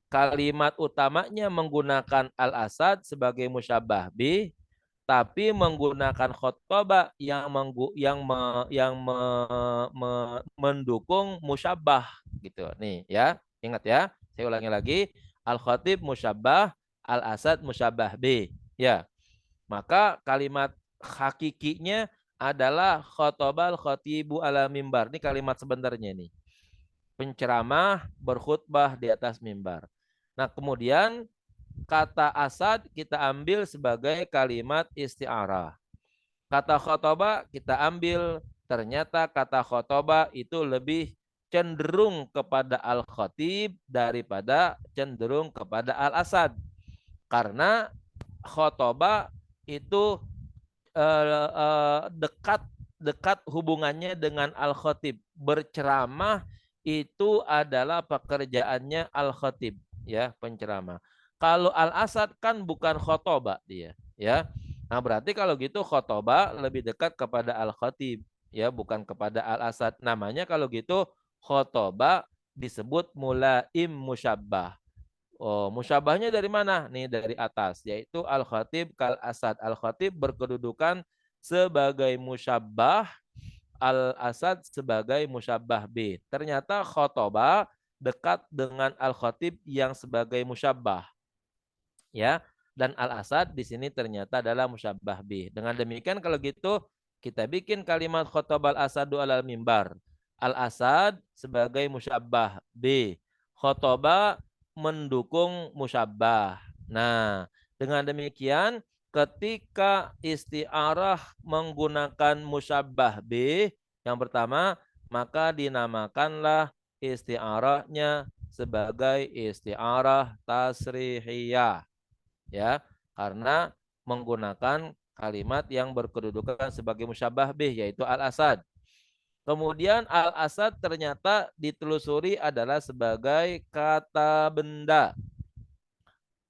kalimat utamanya menggunakan al-asad sebagai musyabbah bih, tapi menggunakan khotoba yang mendukung musyabbah gitu. Nih ya, ingat ya. Saya ulangi lagi, al-khatib musyabbah, al-asad musyabbah bih. Ya. Maka kalimat hakikinya adalah khotobal khotibu ala mimbar. Ini kalimat sebenarnya nih. Penceramah berkhutbah di atas mimbar. Nah, kemudian kata asad kita ambil sebagai kalimat isti'arah. Kata khotoba kita ambil, ternyata kata khotoba itu lebih cenderung kepada al-khatib daripada cenderung kepada al-asad. Karena khotoba itu dekat hubungannya dengan al-khatib. Berceramah itu adalah pekerjaannya al-khatib, ya, penceramah. Kalau al-asad kan bukan khotoba dia, ya. Nah, berarti kalau gitu khotoba lebih dekat kepada al-khatib, ya, bukan kepada al-asad. Namanya kalau gitu khotoba disebut mulaim musyabbah. Oh, musyabahnya dari mana? Nih dari atas, yaitu al-khatib kal asad. Al-khatib berkedudukan sebagai musyabah, al-asad sebagai musyabah B. Ternyata khotoba dekat dengan al-khatib yang sebagai musyabah, ya. Dan al-asad di sini ternyata adalah musyabah B. Dengan demikian kalau gitu kita bikin kalimat khotobal asadu alal mimbar. Al-asad sebagai musyabah B. Khotoba mendukung musyabah. Nah, dengan demikian ketika isti'arah menggunakan musyabah B yang pertama, maka dinamakanlah isti'arahnya sebagai isti'arah tasrihiyah, ya, karena menggunakan kalimat yang berkedudukan sebagai musyabah bih, yaitu al-asad. Kemudian al-asad ternyata ditelusuri adalah sebagai kata benda.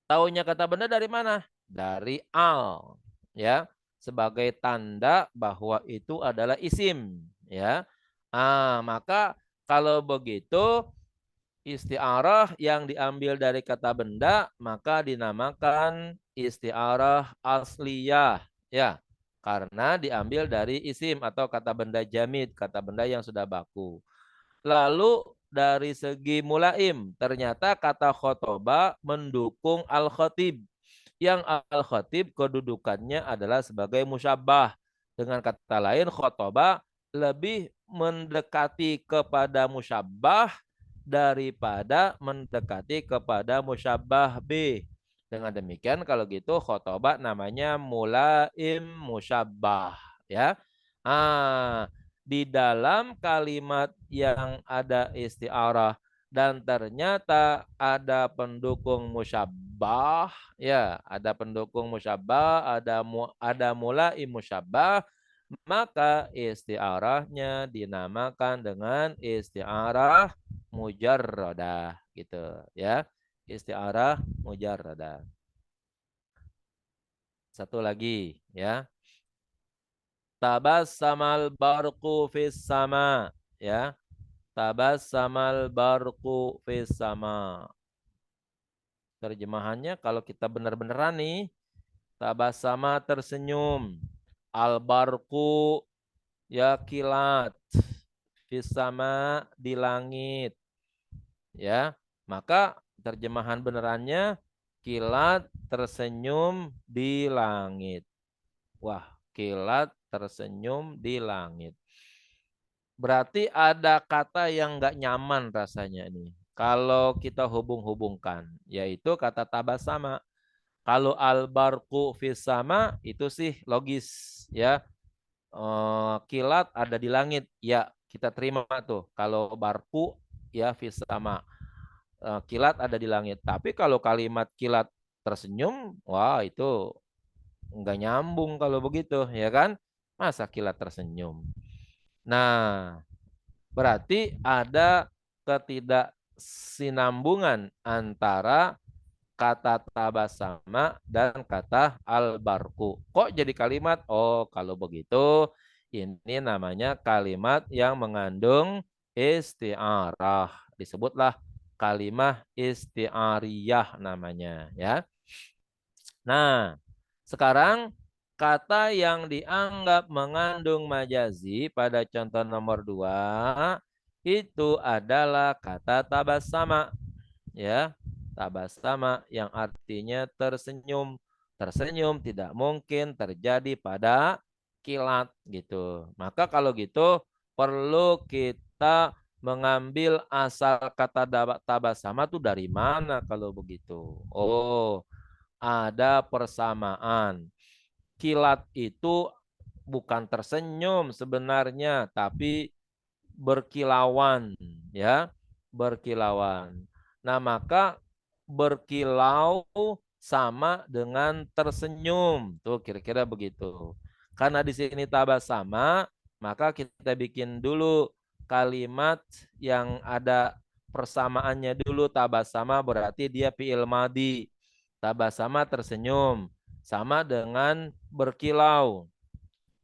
Taunya kata benda dari mana? Dari al, ya, sebagai tanda bahwa itu adalah isim, ya. Maka kalau begitu isti'arah yang diambil dari kata benda maka dinamakan isti'arah asliyah, ya, karena diambil dari isim atau kata benda jamid, kata benda yang sudah baku. Lalu dari segi mulaim ternyata kata khotoba mendukung al-khatib, yang al-khatib kedudukannya adalah sebagai musyabah. Dengan kata lain khotoba lebih mendekati kepada musyabah daripada mendekati kepada musyabah B. Dengan demikian kalau gitu khotoba namanya mulaim musyabah, ya. Di dalam kalimat yang ada isti'arah dan ternyata ada pendukung musyabah, ya, ada pendukung musyabah, ada mulaim musyabah, maka isti'arahnya dinamakan dengan isti'arah mujarradah, gitu, ya. Isti'arah mujarradah. Satu lagi, ya. Tabassamal barqu fis sama, ya. Tabassamal barqu fis sama. Terjemahannya kalau kita benar-benaran nih, tabassama tersenyum, al barqu ya kilat, fis sama di langit, ya. Maka terjemahan benerannya kilat tersenyum di langit. Wah, kilat tersenyum di langit. Berarti ada kata yang nggak nyaman rasanya nih. Kalau kita hubung-hubungkan, yaitu kata tabasama. Kalau al-barqu fis sama itu sih logis, ya. Kilat ada di langit, ya, kita terima tuh. Kalau barqu ya fis sama, kilat ada di langit. Tapi kalau kalimat kilat tersenyum, wah itu nggak nyambung kalau begitu, ya kan? Masa kilat tersenyum? Nah, berarti ada ketidaksinambungan antara kata tabasama dan kata al-barku. Kok jadi kalimat? Oh, kalau begitu ini namanya kalimat yang mengandung isti'arah. Disebutlah kalimat isti'ariyah namanya, ya. Nah, sekarang kata yang dianggap mengandung majazi pada contoh nomor 2 itu adalah kata tabassama, ya. Tabassama yang artinya tersenyum. Tersenyum tidak mungkin terjadi pada kilat gitu. Maka kalau gitu perlu kita mengambil asal kata tabasama tuh dari mana kalau begitu? Oh, ada persamaan. Kilat itu bukan tersenyum sebenarnya, tapi berkilauan, ya, berkilauan. Nah, maka berkilau sama dengan tersenyum, tuh kira-kira begitu. Karena di sini tabasama, maka kita bikin dulu kalimat yang ada persamaannya dulu. Tabasama berarti dia fi'il madi. Tabasama tersenyum, sama dengan berkilau.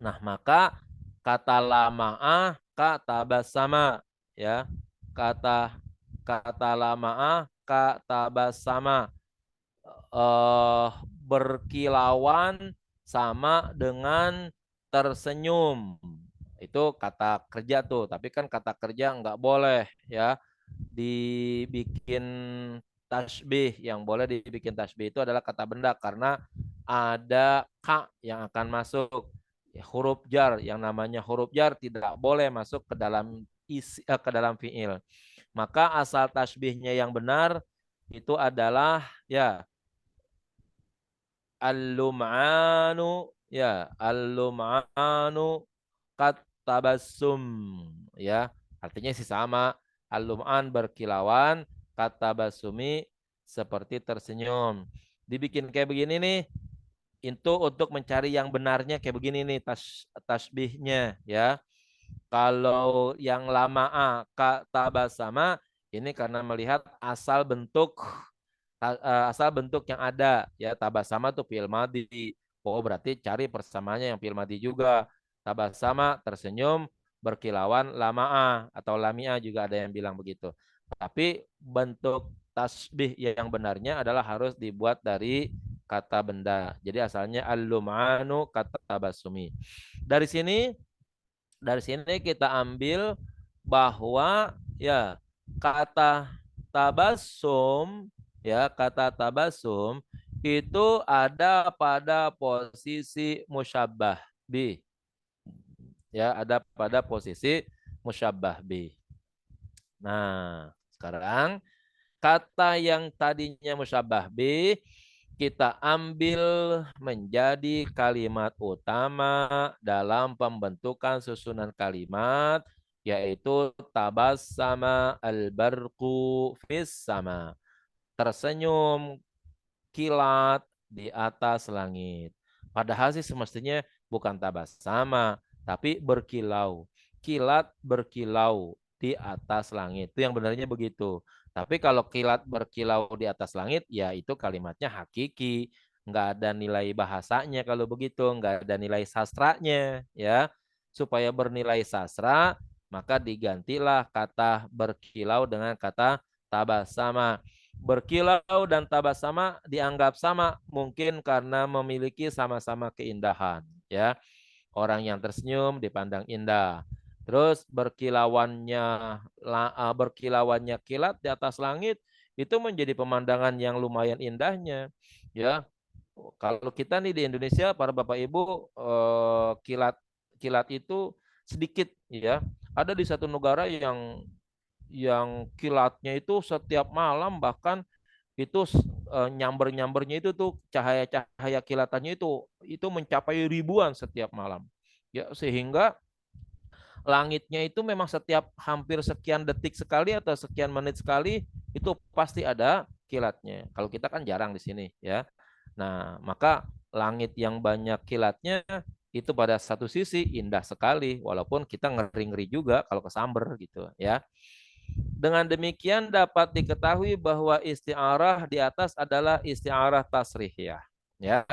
Nah, maka kata lama'ah kata basama, ya. Kata lama'ah kata basama, berkilauan sama dengan tersenyum. Itu kata kerja tuh, tapi kan kata kerja nggak boleh ya dibikin tasbih. Yang boleh dibikin tasbih itu adalah kata benda, karena ada ka yang akan masuk. Huruf jar, yang namanya huruf jar tidak boleh masuk ke dalam ke dalam fiil. Maka asal tasbihnya yang benar itu adalah ya al-lum'anu, ya al-lum'anu katabassum, ya. Artinya sih sama, al-lum'an berkilauan, katabasumi seperti tersenyum. Dibikin kayak begini nih, itu untuk mencari yang benarnya kayak begini nih tasbihnya, ya. Kalau yang lama katabasama ini karena melihat asal bentuk yang ada, ya. Tabasama tuh fi'il madhi. Oh, berarti cari persamaannya yang fi'il madhi juga. Tabasama tersenyum, berkilauan lama'a atau lamia juga ada yang bilang begitu. Tapi bentuk tasbih yang benarnya adalah harus dibuat dari kata benda. Jadi asalnya al-lum'anu kata tabasumi. Dari sini kita ambil bahwa ya kata tabasum, ya kata tabasum itu ada pada posisi musyabbah bi, ya ada pada posisi musyabbah bi. Nah, sekarang kata yang tadinya musyabbah bi kita ambil menjadi kalimat utama dalam pembentukan susunan kalimat, yaitu tabassama al-barqu fis sama. Tersenyum kilat di atas langit. Padahal sih semestinya bukan tabassama, tapi berkilau. Kilat berkilau di atas langit. Itu yang benarnya begitu. Tapi kalau kilat berkilau di atas langit, ya itu kalimatnya hakiki. Nggak ada nilai bahasanya kalau begitu. Nggak ada nilai sastranya. Ya. Supaya bernilai sastra, maka digantilah kata berkilau dengan kata tabasama. Berkilau dan tabasama dianggap sama mungkin karena memiliki sama-sama keindahan. Ya. Orang yang tersenyum dipandang indah. Terus berkilauannya kilat di atas langit itu menjadi pemandangan yang lumayan indahnya, ya. Kalau kita nih di Indonesia, para Bapak Ibu, kilat itu sedikit, ya. Ada di satu negara yang kilatnya itu setiap malam, bahkan itu nyamber-nyambernya itu tuh cahaya-cahaya kilatannya itu mencapai ribuan setiap malam. Ya, sehingga langitnya itu memang setiap hampir sekian detik sekali atau sekian menit sekali itu pasti ada kilatnya. Kalau kita kan jarang di sini, ya. Nah, maka langit yang banyak kilatnya itu pada satu sisi indah sekali, walaupun kita ngeri-ngeri juga kalau kesamber gitu, ya. Dengan demikian dapat diketahui bahwa isti'arah di atas adalah isti'arah tasrihiyah, ya.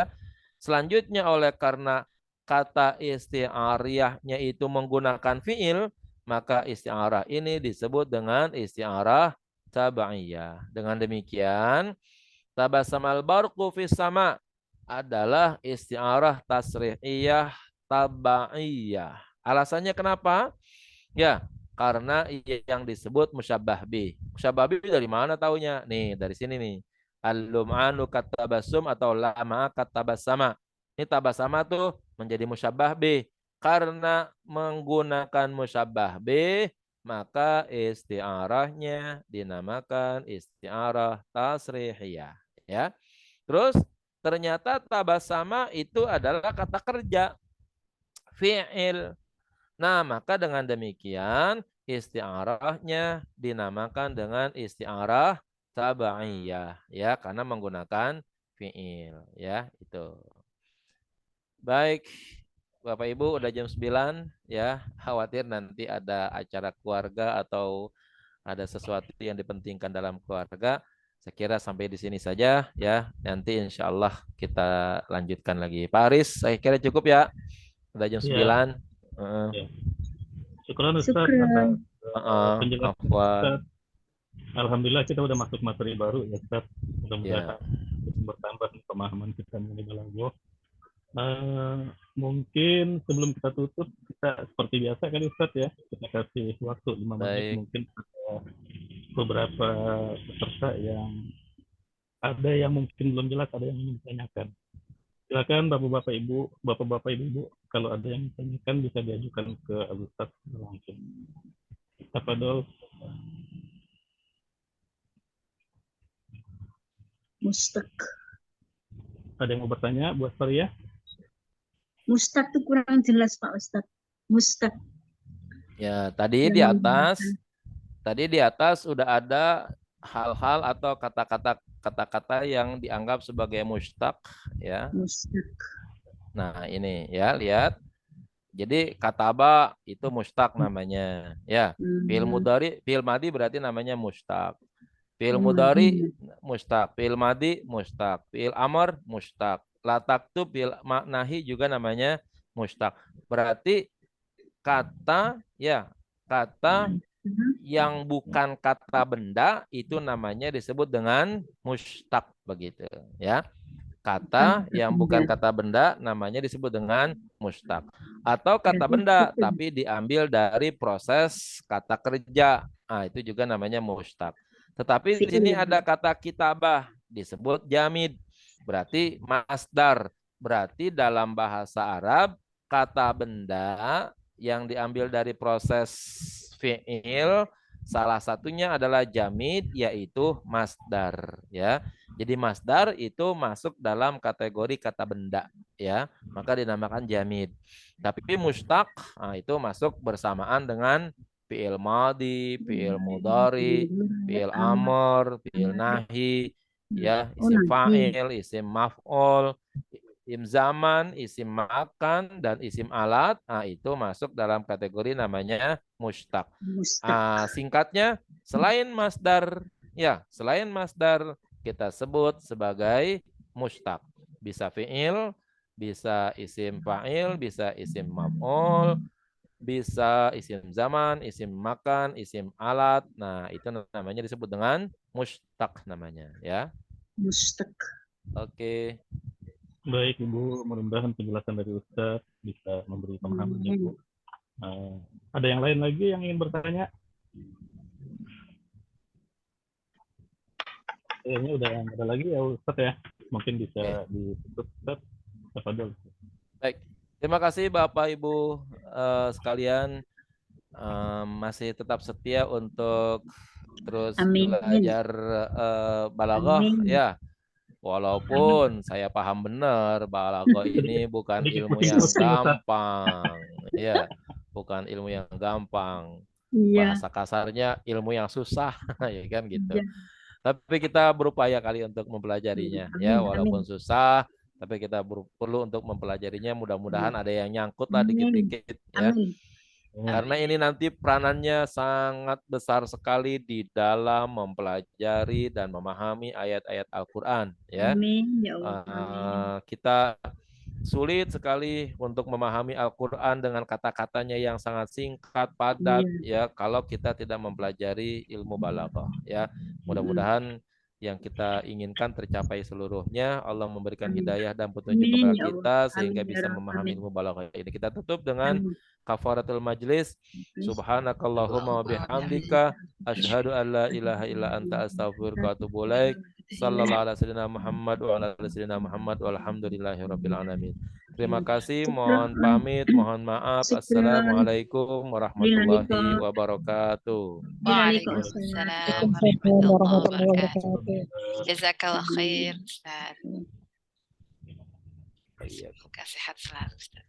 Selanjutnya karena kata isti'ariyahnya itu menggunakan fiil, maka isti'arah ini disebut dengan isti'arah tabaiyah. Dengan demikian, tabassamal barqu fis sama adalah isti'arah tasrihiyah tabaiyah. Alasannya kenapa? Ya, karena yang disebut musyabbah bih. Musyabbah bih dari mana taunya? Nih, dari sini nih. Al-lum'anu katabasum atau lama katabasama. Ini tabasama tuh menjadi musyabbah bih karena menggunakan musyabbah bih, maka isti'arahnya dinamakan isti'arah tasrihiyah, ya. Terus ternyata tabassama itu adalah kata kerja, fi'il. Nah, maka dengan demikian isti'arahnya dinamakan dengan isti'arah tabaiyah, ya, karena menggunakan fi'il, ya, itu. Baik, Bapak Ibu, udah jam 9 ya. Khawatir nanti ada acara keluarga atau ada sesuatu yang dipentingkan dalam keluarga. Saya kira sampai di sini saja ya. Nanti insya Allah kita lanjutkan lagi. Pak Aris, saya kira cukup ya. Udah jam 9. Ya. Syukran Ustaz Syukran. atas penjelasan Afwan. Ustaz. Alhamdulillah kita udah masuk materi baru ya Ustaz. Ya. Mudah-mudahan bertambah pemahaman kita mengenai balaghah. Mungkin sebelum kita tutup, kita seperti biasa kali Ustaz ya, kita kasih waktu 5 menit. Baik. Mungkin ada beberapa peserta yang ada yang mungkin belum jelas, ada yang ingin ditanyakan. Silakan bapak-bapak ibu, kalau ada yang ditanyakan bisa diajukan ke Ustaz langsung. Tafadhol. Mustaq. Ada yang mau bertanya buat Faria? Mustaq itu kurang jelas Pak Ustadz. Mustaq. Ya, tadi Yang di atas sudah ada hal-hal atau kata-kata yang dianggap sebagai mustaq ya. Mustaq. Nah, ini ya, lihat. Jadi kataba itu mustaq namanya ya. Fi'il mudhari, fi'il madi berarti namanya mustaq. Fi'il mudhari mustaq, fi'il madi mustaq, fi'il amr mustaq. La taktub, fi'il nahi juga namanya mustaq. Berarti kata yang bukan kata benda itu namanya disebut dengan mustaq begitu ya. Kata yang bukan kata benda namanya disebut dengan mustaq. Atau kata benda tapi diambil dari proses kata kerja. Nah, itu juga namanya mustaq. Tetapi di sini ada kata kitabah disebut jamid. Berarti masdar. Berarti dalam bahasa Arab kata benda yang diambil dari proses fi'il salah satunya adalah jamid, yaitu masdar ya. Jadi masdar itu masuk dalam kategori kata benda ya, maka dinamakan jamid. Tapi mustaq itu masuk bersamaan dengan fi'il madi, fi'il mudhari, fi'il amr, fi'il nahi ya, isim fa'il, isim maf'ul, isim zaman, isim makan, dan isim alat. Nah, itu masuk dalam kategori namanya mustaq. Singkatnya, selain masdar kita sebut sebagai mustaq. Bisa fi'il, bisa isim fa'il, bisa isim maf'ul, bisa isim zaman, isim makan, isim alat. Nah, itu namanya disebut dengan mustaq namanya ya. Mustaq. Oke. Baik Ibu, mudah-mudahan penjelasan dari Ustaz bisa memberi pemahaman Ibu. Ada yang lain lagi yang ingin bertanya? Kayaknya udah yang ada lagi ya Ustaz ya. Mungkin bisa ditutup Ustaz. Tafadhol. Baik. Terima kasih Bapak Ibu sekalian masih tetap setia untuk terus belajar balaghah ya. Walaupun saya paham benar balaghah ini bukan ilmu yang gampang ya, bukan ilmu yang gampang. Bahasa kasarnya ilmu yang susah ya kan gitu. Tapi kita berupaya kali untuk mempelajarinya ya, walaupun susah. Tapi kita perlu untuk mempelajarinya. Mudah-mudahan ada yang nyangkut lah dikit-dikit ya. Karena ini nanti peranannya sangat besar sekali di dalam mempelajari dan memahami ayat-ayat Al-Quran ya. Kita sulit sekali untuk memahami Al-Quran dengan kata-katanya yang sangat singkat, padat ya, kalau kita tidak mempelajari ilmu balaghah ya. Mudah-mudahan yang kita inginkan tercapai seluruhnya. Allah memberikan hidayah dan petunjuk kepada kita sehingga bisa memahami ilmu balaghah ini. Kita tutup dengan kafaratul majlis. Subhanakallahumma wa bihamdika asyhadu an la ilaha illa anta astaghfiruka wa atubu ilaik. Sallallahu alaihi wasallam Muhammad wa ala alihi Muhammad walhamdulillahi rabbil alamin. Terima kasih, mohon pamit, mohon maaf. Assalamualaikum warahmatullahi wabarakatuh. Waalaikumsalam warahmatullahi wabarakatuh. Jazakallah khair, Ustaz. Iya. Semoga sehat selalu, Ustaz.